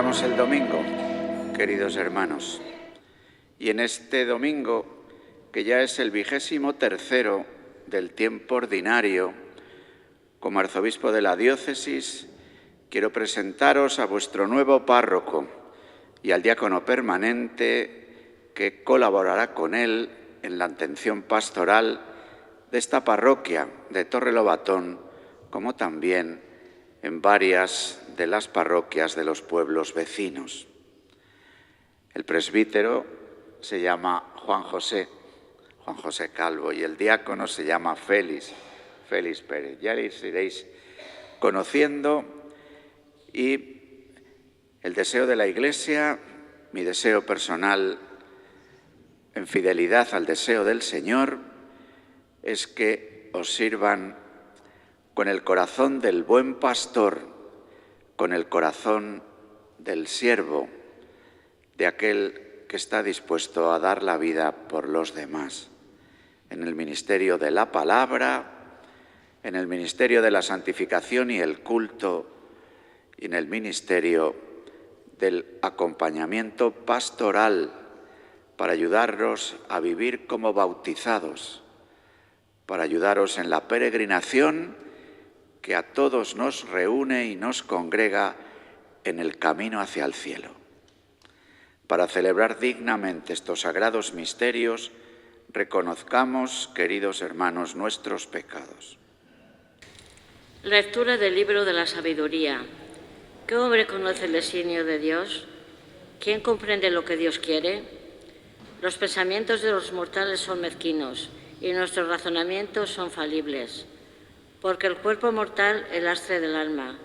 Celebramos el domingo, queridos hermanos, y en este domingo, que ya es el 23º del tiempo ordinario, como arzobispo de la diócesis, quiero presentaros a vuestro nuevo párroco y al diácono permanente que colaborará con él en la atención pastoral de esta parroquia de Torrelobatón, como también en varias de las parroquias de los pueblos vecinos. El presbítero se llama Juan José Calvo, y el diácono se llama Félix Pérez. Ya les iréis conociendo, y el deseo de la Iglesia, mi deseo personal, en fidelidad al deseo del Señor, es que os sirvan con el corazón del buen pastor, con el corazón del siervo, de aquel que está dispuesto a dar la vida por los demás, en el ministerio de la palabra, en el ministerio de la santificación y el culto, y en el ministerio del acompañamiento pastoral, para ayudaros a vivir como bautizados, para ayudaros en la peregrinación que a todos nos reúne y nos congrega en el camino hacia el cielo. Para celebrar dignamente estos sagrados misterios, reconozcamos, queridos hermanos, nuestros pecados. Lectura del libro de la sabiduría. ¿Qué hombre conoce el designio de Dios? ¿Quién comprende lo que Dios quiere? Los pensamientos de los mortales son mezquinos y nuestros razonamientos son falibles. Porque el cuerpo mortal es el lastre del alma,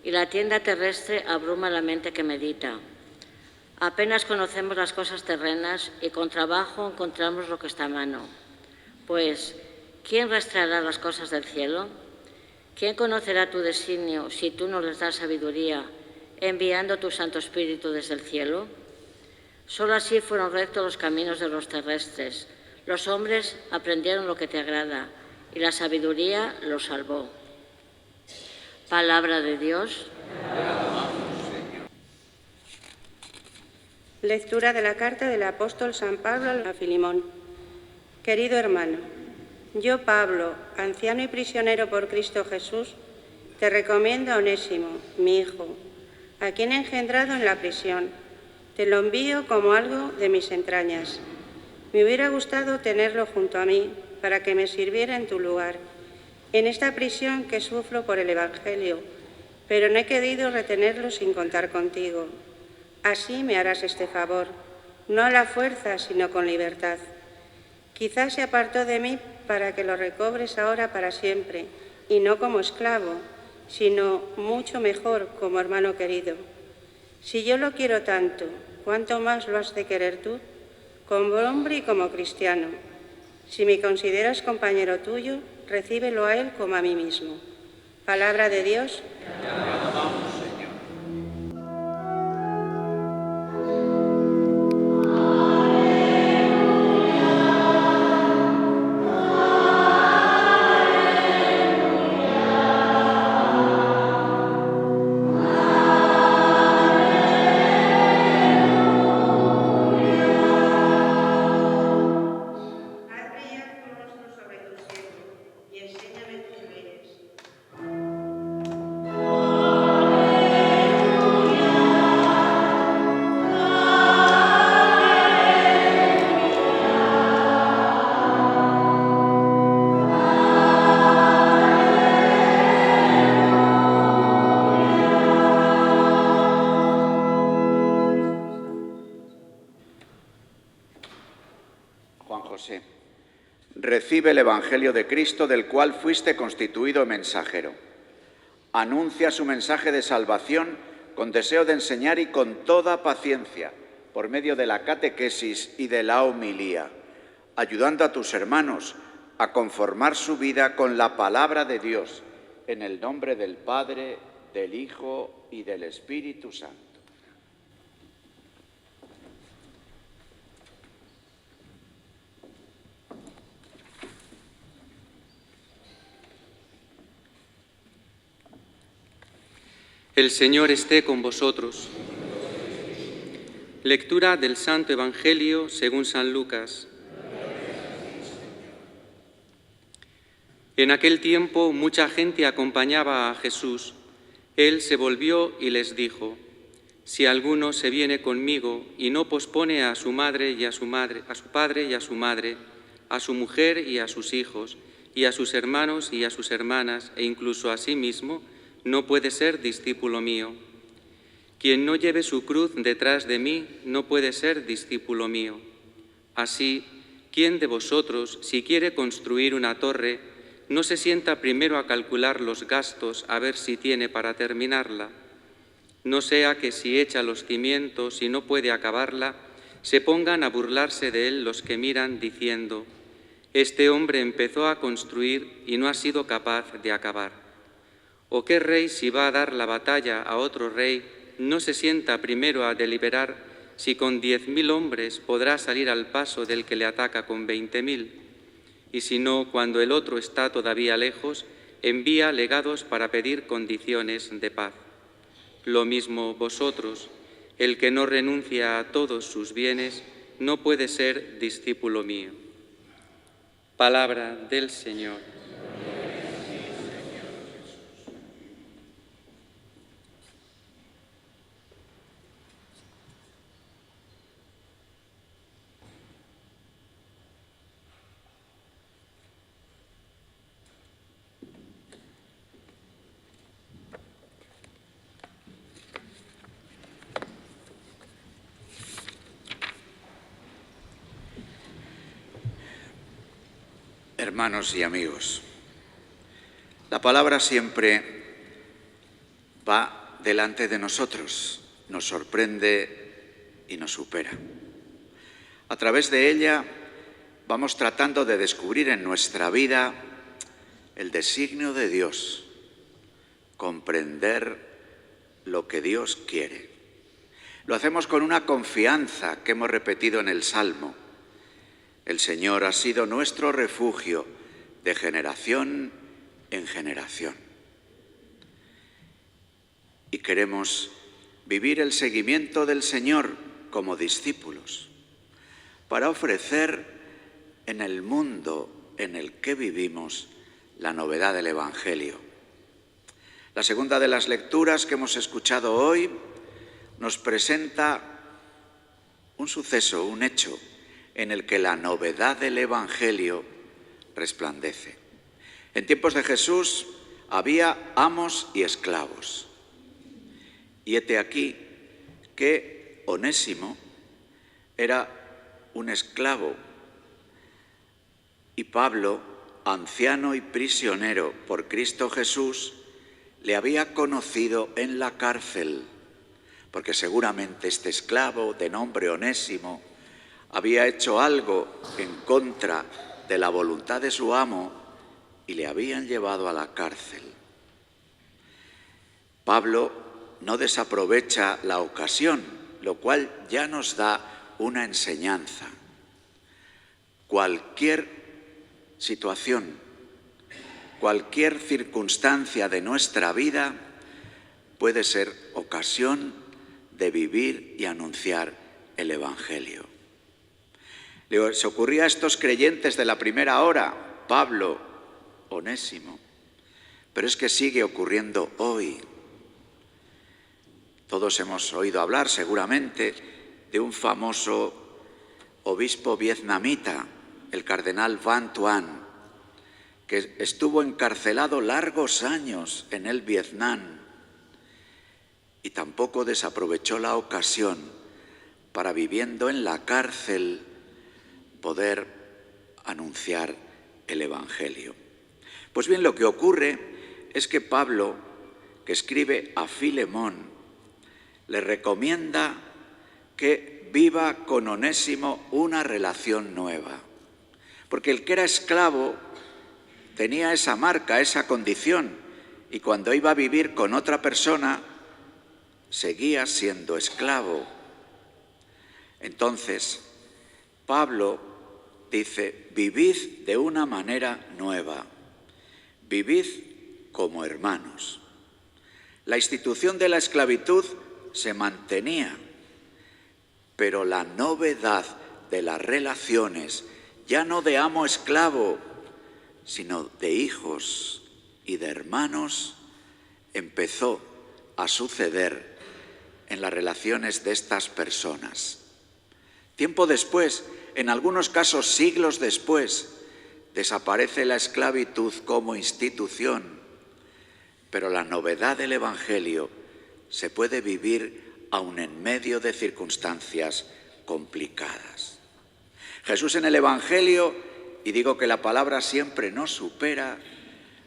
y la tienda terrestre abruma la mente que medita. Apenas conocemos las cosas terrenas y con trabajo encontramos lo que está a mano. Pues, ¿quién rastreará las cosas del cielo? ¿Quién conocerá tu designio si tú no les das sabiduría, enviando tu Santo Espíritu desde el cielo? Solo así fueron rectos los caminos de los terrestres. Los hombres aprendieron lo que te agrada, y la sabiduría los salvó. Palabra de Dios. Lectura de la carta del apóstol San Pablo a Filemón. Querido hermano, yo, Pablo, anciano y prisionero por Cristo Jesús, te recomiendo a Onésimo, mi hijo, a quien he engendrado en la prisión. Te lo envío como algo de mis entrañas. Me hubiera gustado tenerlo junto a mí, para que me sirviera en tu lugar, en esta prisión que sufro por el Evangelio, pero no he querido retenerlo sin contar contigo. Así me harás este favor, no a la fuerza, sino con libertad. Quizás se apartó de mí para que lo recobres ahora para siempre, y no como esclavo, sino mucho mejor como hermano querido. Si yo lo quiero tanto, ¿cuánto más lo has de querer tú? Como hombre y como cristiano. Si me consideras compañero tuyo, recíbelo a él como a mí mismo. Palabra de Dios. Recibe el Evangelio de Cristo, del cual fuiste constituido mensajero. Anuncia su mensaje de salvación con deseo de enseñar y con toda paciencia, por medio de la catequesis y de la homilía, ayudando a tus hermanos a conformar su vida con la palabra de Dios, en el nombre del Padre, del Hijo y del Espíritu Santo. El Señor esté con vosotros. Lectura del Santo Evangelio según San Lucas. En aquel tiempo mucha gente acompañaba a Jesús. Él se volvió y les dijo: si alguno se viene conmigo y no pospone a su madre y a su padre y a su madre, a su mujer y a sus hijos, y a sus hermanos y a sus hermanas, e incluso a sí mismo, no puede ser discípulo mío. Quien no lleve su cruz detrás de mí no puede ser discípulo mío. Así, ¿quién de vosotros, si quiere construir una torre, no se sienta primero a calcular los gastos a ver si tiene para terminarla? No sea que si echa los cimientos y no puede acabarla, se pongan a burlarse de él los que miran diciendo: este hombre empezó a construir y no ha sido capaz de acabar. ¿O qué rey, si va a dar la batalla a otro rey, no se sienta primero a deliberar si con 10.000 hombres podrá salir al paso del que le ataca con 20.000? Y si no, cuando el otro está todavía lejos, envía legados para pedir condiciones de paz. Lo mismo vosotros, el que no renuncia a todos sus bienes, no puede ser discípulo mío. Palabra del Señor. Hermanos y amigos, la palabra siempre va delante de nosotros, nos sorprende y nos supera. A través de ella vamos tratando de descubrir en nuestra vida el designio de Dios, comprender lo que Dios quiere. Lo hacemos con una confianza que hemos repetido en el Salmo. El Señor ha sido nuestro refugio de generación en generación. Y queremos vivir el seguimiento del Señor como discípulos, para ofrecer en el mundo en el que vivimos la novedad del Evangelio. La segunda de las lecturas que hemos escuchado hoy nos presenta un suceso, un hecho, en el que la novedad del Evangelio resplandece. En tiempos de Jesús había amos y esclavos. Y hete aquí que Onésimo era un esclavo y Pablo, anciano y prisionero por Cristo Jesús, le había conocido en la cárcel, porque seguramente este esclavo de nombre Onésimo había hecho algo en contra de la voluntad de su amo y le habían llevado a la cárcel. Pablo no desaprovecha la ocasión, lo cual ya nos da una enseñanza. Cualquier situación, cualquier circunstancia de nuestra vida puede ser ocasión de vivir y anunciar el Evangelio. Se ocurría a estos creyentes de la primera hora, Pablo, Onésimo, pero es que sigue ocurriendo hoy. Todos hemos oído hablar seguramente de un famoso obispo vietnamita, el cardenal Van Thuan, que estuvo encarcelado largos años en el Vietnam y tampoco desaprovechó la ocasión para, viviendo en la cárcel, poder anunciar el Evangelio. Pues bien, lo que ocurre es que Pablo, que escribe a Filemón, le recomienda que viva con Onésimo una relación nueva. Porque el que era esclavo tenía esa marca, esa condición, y cuando iba a vivir con otra persona, seguía siendo esclavo. Entonces, Pablo dice: vivid de una manera nueva, vivid como hermanos. La institución de la esclavitud se mantenía, pero la novedad de las relaciones, ya no de amo-esclavo, sino de hijos y de hermanos, empezó a suceder en las relaciones de estas personas. Tiempo después, en algunos casos siglos después, desaparece la esclavitud como institución, pero la novedad del Evangelio se puede vivir aun en medio de circunstancias complicadas. Jesús en el Evangelio, y digo que la palabra siempre nos supera,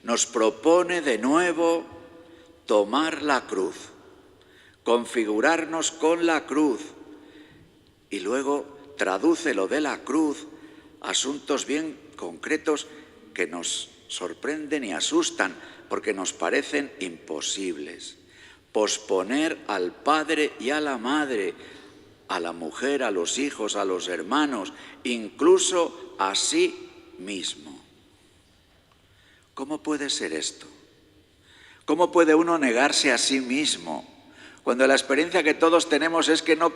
nos propone de nuevo tomar la cruz, configurarnos con la cruz y luego traduce lo de la cruz a asuntos bien concretos que nos sorprenden y asustan porque nos parecen imposibles. Posponer al padre y a la madre, a la mujer, a los hijos, a los hermanos, incluso a sí mismo. ¿Cómo puede ser esto? ¿Cómo puede uno negarse a sí mismo cuando la experiencia que todos tenemos es que no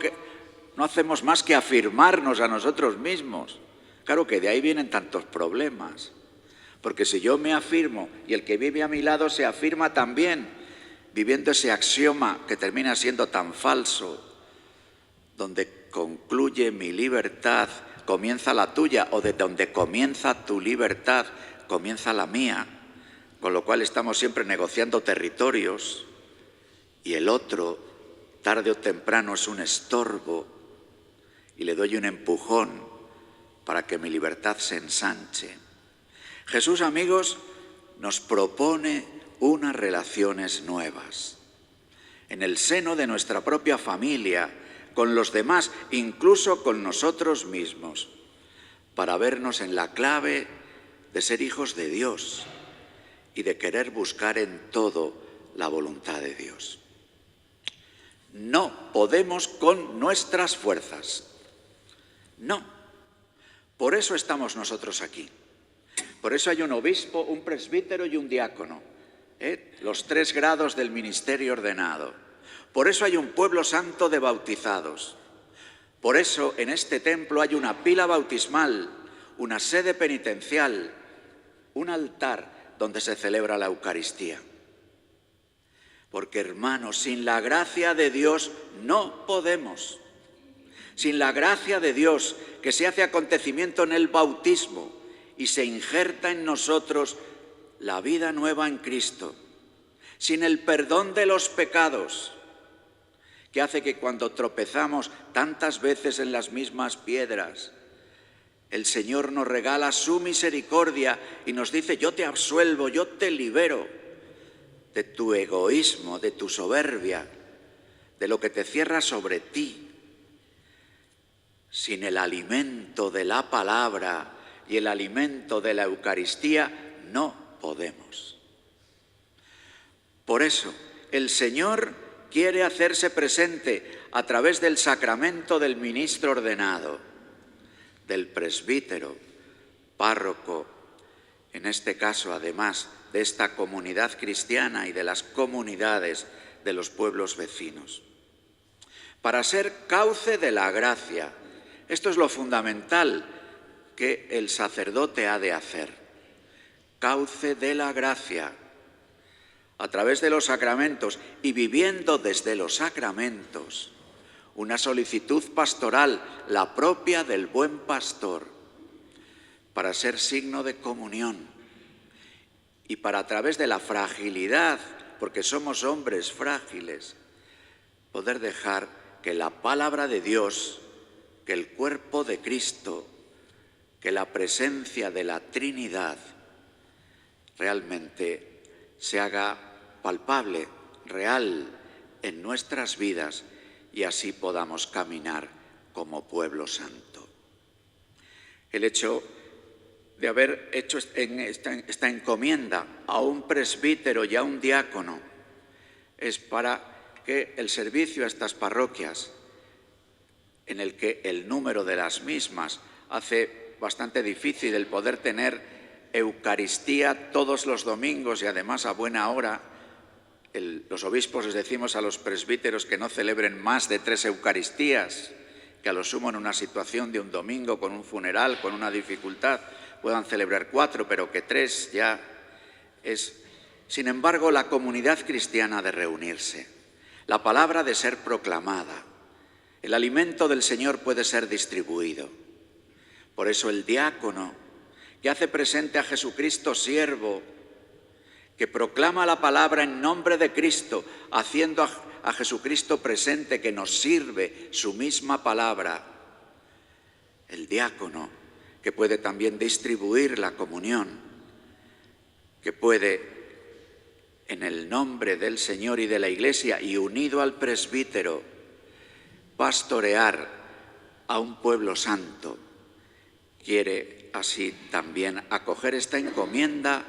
hacemos más que afirmarnos a nosotros mismos? Claro que de ahí vienen tantos problemas, porque si yo me afirmo y el que vive a mi lado se afirma también, viviendo ese axioma que termina siendo tan falso, donde concluye mi libertad, comienza la tuya, o de donde comienza tu libertad, comienza la mía, con lo cual estamos siempre negociando territorios y el otro, tarde o temprano, es un estorbo y le doy un empujón para que mi libertad se ensanche. Jesús, amigos, nos propone unas relaciones nuevas en el seno de nuestra propia familia, con los demás, incluso con nosotros mismos, para vernos en la clave de ser hijos de Dios y de querer buscar en todo la voluntad de Dios. No podemos con nuestras fuerzas. No. Por eso estamos nosotros aquí. Por eso hay un obispo, un presbítero y un diácono, los 3 grados del ministerio ordenado. Por eso hay un pueblo santo de bautizados. Por eso en este templo hay una pila bautismal, una sede penitencial, un altar donde se celebra la Eucaristía. Porque, hermanos, sin la gracia de Dios no podemos. Sin la gracia de Dios, que se hace acontecimiento en el bautismo y se injerta en nosotros la vida nueva en Cristo. Sin el perdón de los pecados, que hace que cuando tropezamos tantas veces en las mismas piedras, el Señor nos regala su misericordia y nos dice: yo te absuelvo, yo te libero de tu egoísmo, de tu soberbia, de lo que te cierra sobre ti. Sin el alimento de la palabra y el alimento de la Eucaristía no podemos. Por eso, el Señor quiere hacerse presente a través del sacramento del ministro ordenado, del presbítero, párroco, en este caso además de esta comunidad cristiana y de las comunidades de los pueblos vecinos, para ser cauce de la gracia. Esto es lo fundamental que el sacerdote ha de hacer, cauce de la gracia, a través de los sacramentos y viviendo desde los sacramentos una solicitud pastoral, la propia del buen pastor, para ser signo de comunión y para, a través de la fragilidad, porque somos hombres frágiles, poder dejar que la palabra de Dios, que el cuerpo de Cristo, que la presencia de la Trinidad realmente se haga palpable, real en nuestras vidas y así podamos caminar como pueblo santo. El hecho de haber hecho esta encomienda a un presbítero y a un diácono es para que el servicio a estas parroquias, en el que el número de las mismas hace bastante difícil el poder tener Eucaristía todos los domingos y además a buena hora. Los obispos les decimos a los presbíteros que no celebren más de 3 Eucaristías que a lo sumo en una situación de un domingo, con un funeral, con una dificultad, puedan celebrar 4, pero que 3 ya es. Sin embargo, la comunidad cristiana de reunirse, la palabra de ser proclamada, el alimento del Señor puede ser distribuido. Por eso el diácono, que hace presente a Jesucristo siervo, que proclama la palabra en nombre de Cristo, haciendo a Jesucristo presente, que nos sirve su misma palabra. El diácono, que puede también distribuir la comunión, que puede, en el nombre del Señor y de la Iglesia, y unido al presbítero, pastorear a un pueblo santo, quiere así también acoger esta encomienda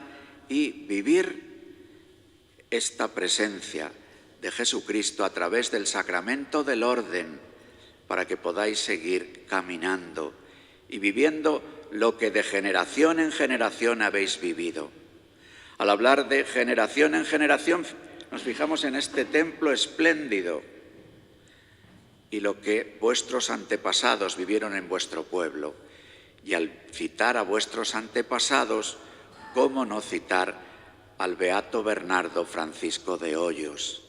y vivir esta presencia de Jesucristo a través del sacramento del orden, para que podáis seguir caminando y viviendo lo que de generación en generación habéis vivido. Al hablar de generación en generación, nos fijamos en este templo espléndido y lo que vuestros antepasados vivieron en vuestro pueblo. Y al citar a vuestros antepasados, ¿cómo no citar al beato Bernardo Francisco de Hoyos?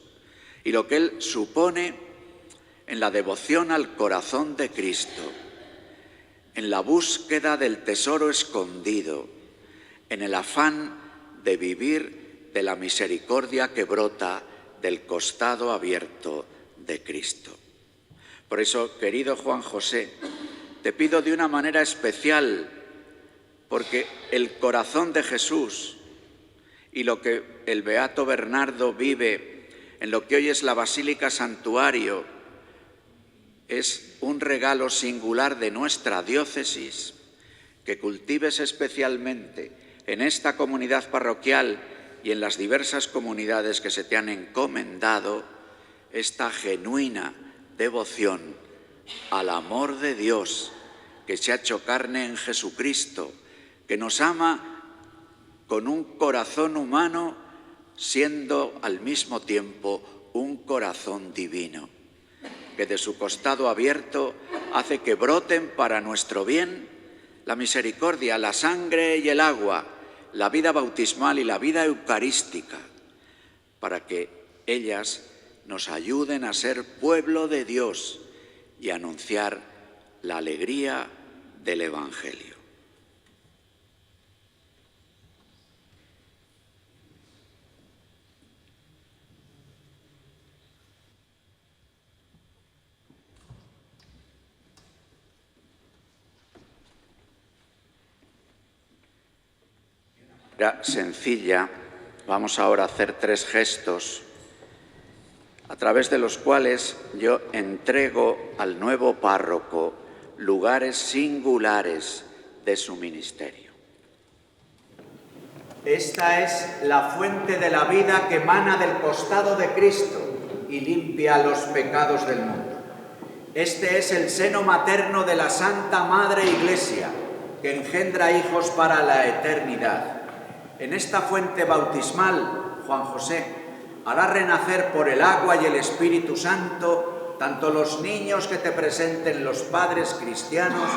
Y lo que él supone en la devoción al corazón de Cristo, en la búsqueda del tesoro escondido, en el afán de vivir de la misericordia que brota del costado abierto de Cristo. Por eso, querido Juan José, te pido de una manera especial, porque el corazón de Jesús y lo que el beato Bernardo vive en lo que hoy es la Basílica Santuario es un regalo singular de nuestra diócesis, que cultives especialmente en esta comunidad parroquial y en las diversas comunidades que se te han encomendado esta genuina devoción al amor de Dios, que se ha hecho carne en Jesucristo, que nos ama con un corazón humano, siendo al mismo tiempo un corazón divino, que de su costado abierto hace que broten para nuestro bien la misericordia, la sangre y el agua, la vida bautismal y la vida eucarística, para que ellas nos ayuden a ser pueblo de Dios y a anunciar la alegría del Evangelio. Sencilla, vamos ahora a hacer 3 gestos a través de los cuales yo entrego al nuevo párroco lugares singulares de su ministerio. Esta es la fuente de la vida que emana del costado de Cristo y limpia los pecados del mundo. Este es el seno materno de la Santa Madre Iglesia, que engendra hijos para la eternidad. En esta fuente bautismal, Juan José hará renacer por el agua y el Espíritu Santo tanto los niños que te presenten los padres cristianos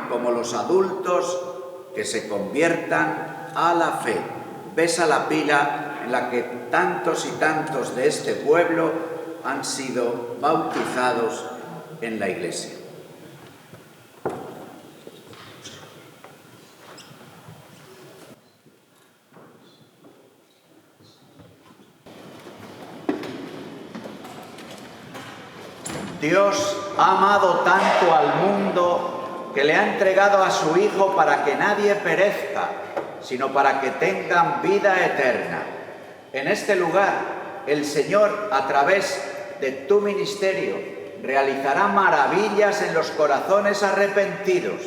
como los adultos que se conviertan a la fe. Besa la pila en la que tantos y tantos de este pueblo han sido bautizados en la Iglesia. Dios ha amado tanto al mundo que le ha entregado a su Hijo para que nadie perezca, sino para que tengan vida eterna. En este lugar, el Señor, a través de tu ministerio, realizará maravillas en los corazones arrepentidos.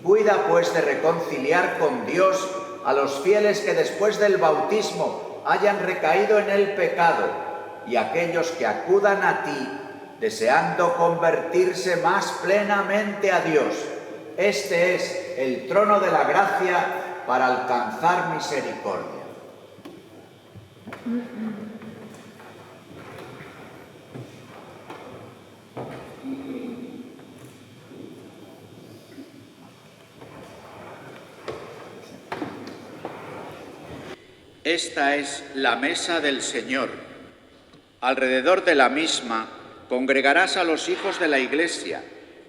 Cuida, pues, de reconciliar con Dios a los fieles que después del bautismo hayan recaído en el pecado y aquellos que acudan a ti deseando convertirse más plenamente a Dios. Este es el trono de la gracia para alcanzar misericordia. Esta es la mesa del Señor. Alrededor de la misma congregarás a los hijos de la Iglesia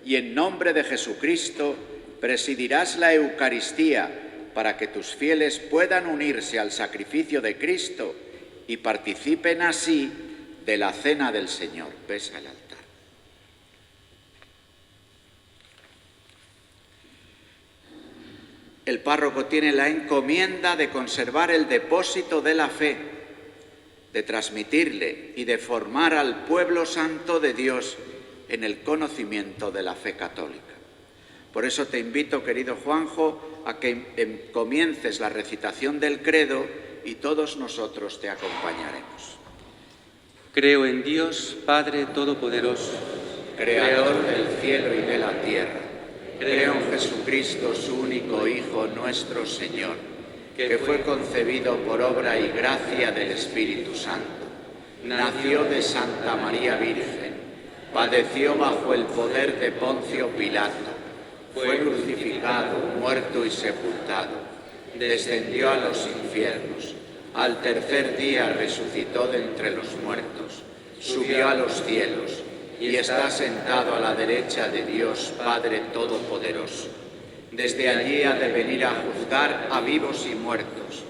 y en nombre de Jesucristo presidirás la Eucaristía para que tus fieles puedan unirse al sacrificio de Cristo y participen así de la cena del Señor. Pesa el altar. El párroco tiene la encomienda de conservar el depósito de la fe, de transmitirle y de formar al pueblo santo de Dios en el conocimiento de la fe católica. Por eso te invito, querido Juanjo, a que comiences la recitación del credo y todos nosotros te acompañaremos. Creo en Dios, Padre Todopoderoso, Creador del cielo y de la tierra. Creo en Jesucristo, su único Hijo, nuestro Señor, que fue concebido por obra y gracia del Espíritu Santo. Nació de Santa María Virgen, padeció bajo el poder de Poncio Pilato, fue crucificado, muerto y sepultado, descendió a los infiernos, al tercer día resucitó de entre los muertos, subió a los cielos y está sentado a la derecha de Dios Padre Todopoderoso. Desde allí ha de venir a juzgar a vivos y muertos.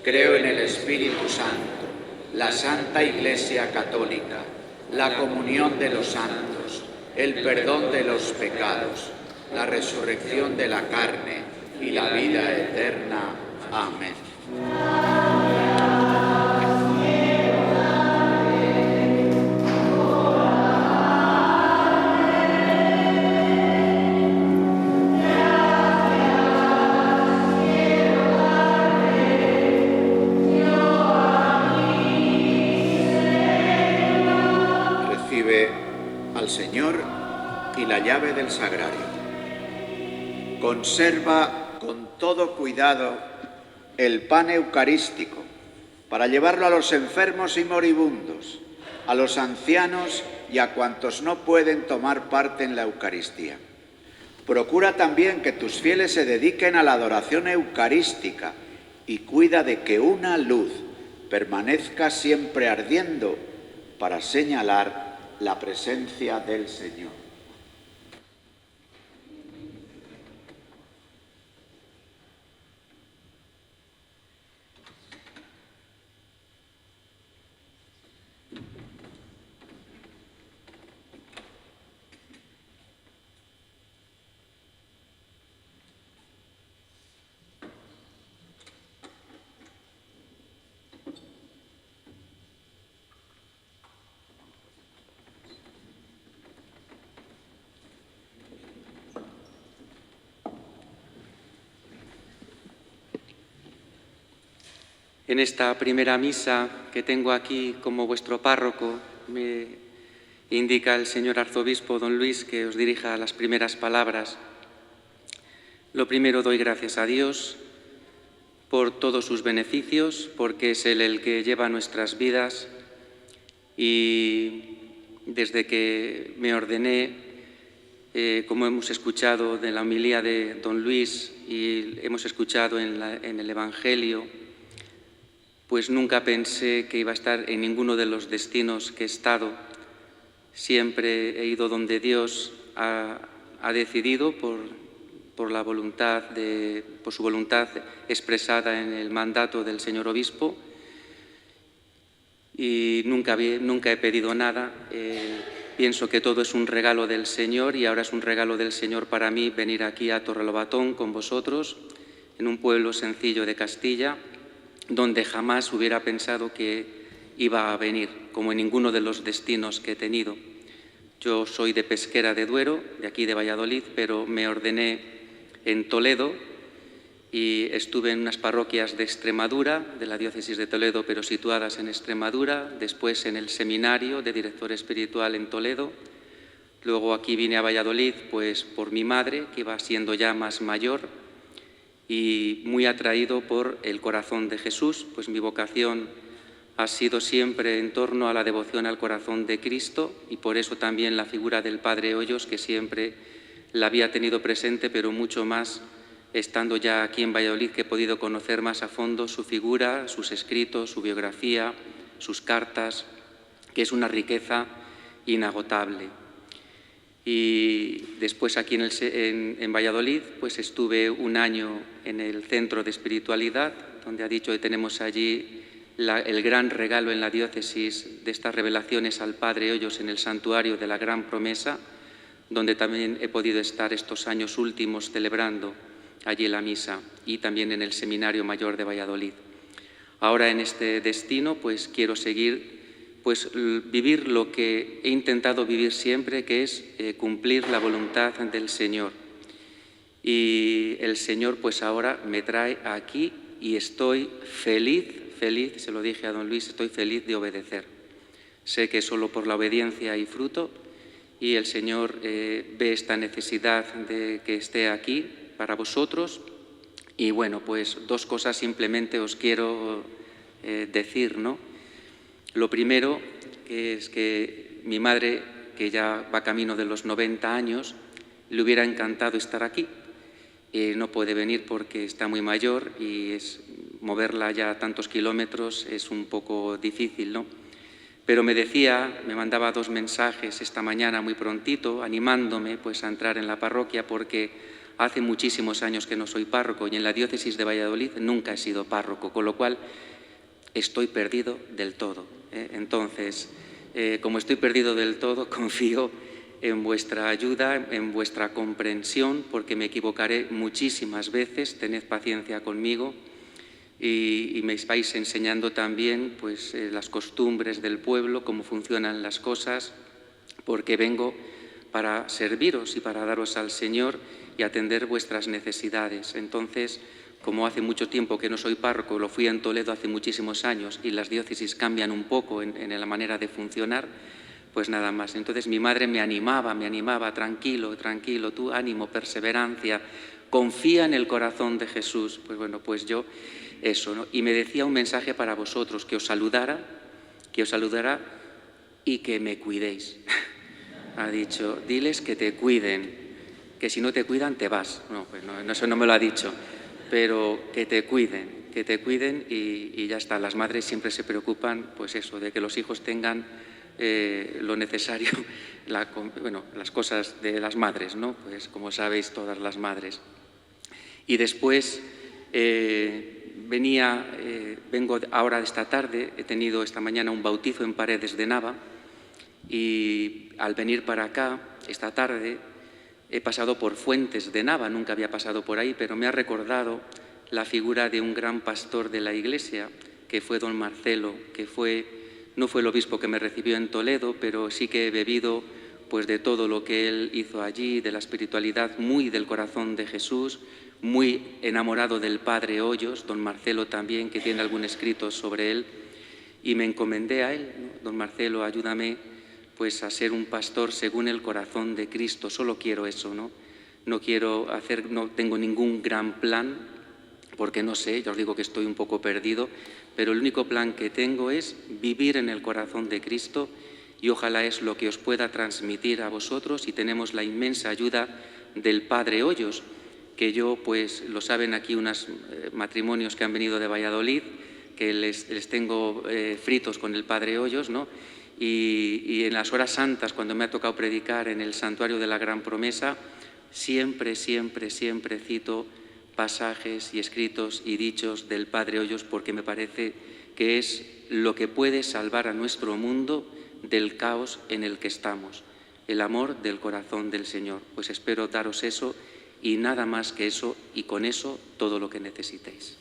Creo en el Espíritu Santo, la Santa Iglesia Católica, la comunión de los santos, el perdón de los pecados, la resurrección de la carne y la vida eterna. Amén. Recibe al Señor y la llave del sagrario. Conserva con todo cuidado el pan eucarístico para llevarlo a los enfermos y moribundos, a los ancianos y a cuantos no pueden tomar parte en la Eucaristía. Procura también que tus fieles se dediquen a la adoración eucarística y cuida de que una luz permanezca siempre ardiendo para señalar la presencia del Señor. En esta primera misa que tengo aquí como vuestro párroco, me indica el señor arzobispo don Luis que os dirija las primeras palabras. Lo primero, doy gracias a Dios por todos sus beneficios, porque es Él el que lleva nuestras vidas, y desde que me ordené, como hemos escuchado de la homilía de don Luis y hemos escuchado en el Evangelio, pues nunca pensé que iba a estar en ninguno de los destinos que he estado. Siempre he ido donde Dios ha decidido por su voluntad expresada en el mandato del señor obispo, y nunca he pedido nada. Pienso que todo es un regalo del Señor, y ahora es un regalo del Señor para mí venir aquí a Torrelobatón con vosotros, en un pueblo sencillo de Castilla, donde jamás hubiera pensado que iba a venir, como en ninguno de los destinos que he tenido. Yo soy de Pesquera de Duero, de aquí de Valladolid, pero me ordené en Toledo y estuve en unas parroquias de Extremadura, de la diócesis de Toledo, pero situadas en Extremadura, después en el seminario de director espiritual en Toledo. Luego aquí vine a Valladolid, pues por mi madre, que iba siendo ya más mayor, y muy atraído por el corazón de Jesús, pues mi vocación ha sido siempre en torno a la devoción al corazón de Cristo, y por eso también la figura del Padre Hoyos, que siempre la había tenido presente, pero mucho más estando ya aquí en Valladolid, que he podido conocer más a fondo su figura, sus escritos, su biografía, sus cartas, que es una riqueza inagotable. Y después aquí en Valladolid pues estuve un año en el Centro de Espiritualidad, donde ha dicho que tenemos allí el gran regalo en la diócesis de estas revelaciones al Padre Hoyos en el Santuario de la Gran Promesa, donde también he podido estar estos años últimos celebrando allí la misa, y también en el Seminario Mayor de Valladolid. Ahora en este destino pues quiero seguir, pues vivir lo que he intentado vivir siempre, que es cumplir la voluntad del Señor. Y el Señor pues ahora me trae aquí y estoy feliz, se lo dije a don Luis, estoy feliz de obedecer. Sé que solo por la obediencia hay fruto, y el Señor ve esta necesidad de que esté aquí para vosotros. Y bueno, pues dos cosas simplemente os quiero decir, ¿no? Lo primero es que mi madre, que ya va camino de los 90 años, le hubiera encantado estar aquí. No puede venir porque está muy mayor y moverla ya tantos kilómetros es un poco difícil, ¿no? Pero me mandaba 2 mensajes esta mañana muy prontito, animándome pues a entrar en la parroquia, porque hace muchísimos años que no soy párroco y en la diócesis de Valladolid nunca he sido párroco, con lo cual estoy perdido del todo. Entonces, como estoy perdido del todo, confío en vuestra ayuda, en vuestra comprensión, porque me equivocaré muchísimas veces. Tened paciencia conmigo y me vais enseñando también pues, las costumbres del pueblo, cómo funcionan las cosas, porque vengo para serviros y para daros al Señor y atender vuestras necesidades. Entonces, como hace mucho tiempo que no soy párroco, lo fui en Toledo hace muchísimos años y las diócesis cambian un poco en la manera de funcionar, pues nada más. Entonces mi madre me animaba, tranquilo, tú, ánimo, perseverancia, confía en el corazón de Jesús. Pues bueno, pues yo eso, ¿no? Y me decía un mensaje para vosotros, que os saludara y que me cuidéis. Ha dicho, diles que te cuiden, que si no te cuidan te vas. No, pues no, eso no me lo ha dicho. Pero que te cuiden y ya está. Las madres siempre se preocupan, pues eso, de que los hijos tengan lo necesario, las cosas de las madres, ¿no? Pues como sabéis, todas las madres. Y después vengo ahora esta tarde, he tenido esta mañana un bautizo en Paredes de Nava, y al venir para acá esta tarde he pasado por Fuentes de Nava, nunca había pasado por ahí, pero me ha recordado la figura de un gran pastor de la Iglesia, que fue don Marcelo, que no fue el obispo que me recibió en Toledo, pero sí que he bebido pues, de todo lo que él hizo allí, de la espiritualidad, muy del corazón de Jesús, muy enamorado del Padre Hoyos, don Marcelo también, que tiene algún escrito sobre él, y me encomendé a él, ¿no? Don Marcelo, ayúdame pues a ser un pastor según el corazón de Cristo. Solo quiero eso, ¿no? No tengo ningún gran plan, porque no sé, ya os digo que estoy un poco perdido, pero el único plan que tengo es vivir en el corazón de Cristo, y ojalá es lo que os pueda transmitir a vosotros, y tenemos la inmensa ayuda del Padre Hoyos, que yo, pues lo saben aquí unos matrimonios que han venido de Valladolid, que les tengo fritos con el Padre Hoyos, ¿no? Y en las horas santas, cuando me ha tocado predicar en el Santuario de la Gran Promesa, siempre cito pasajes y escritos y dichos del Padre Hoyos, porque me parece que es lo que puede salvar a nuestro mundo del caos en el que estamos, el amor del corazón del Señor. Pues espero daros eso y nada más que eso, y con eso todo lo que necesitéis.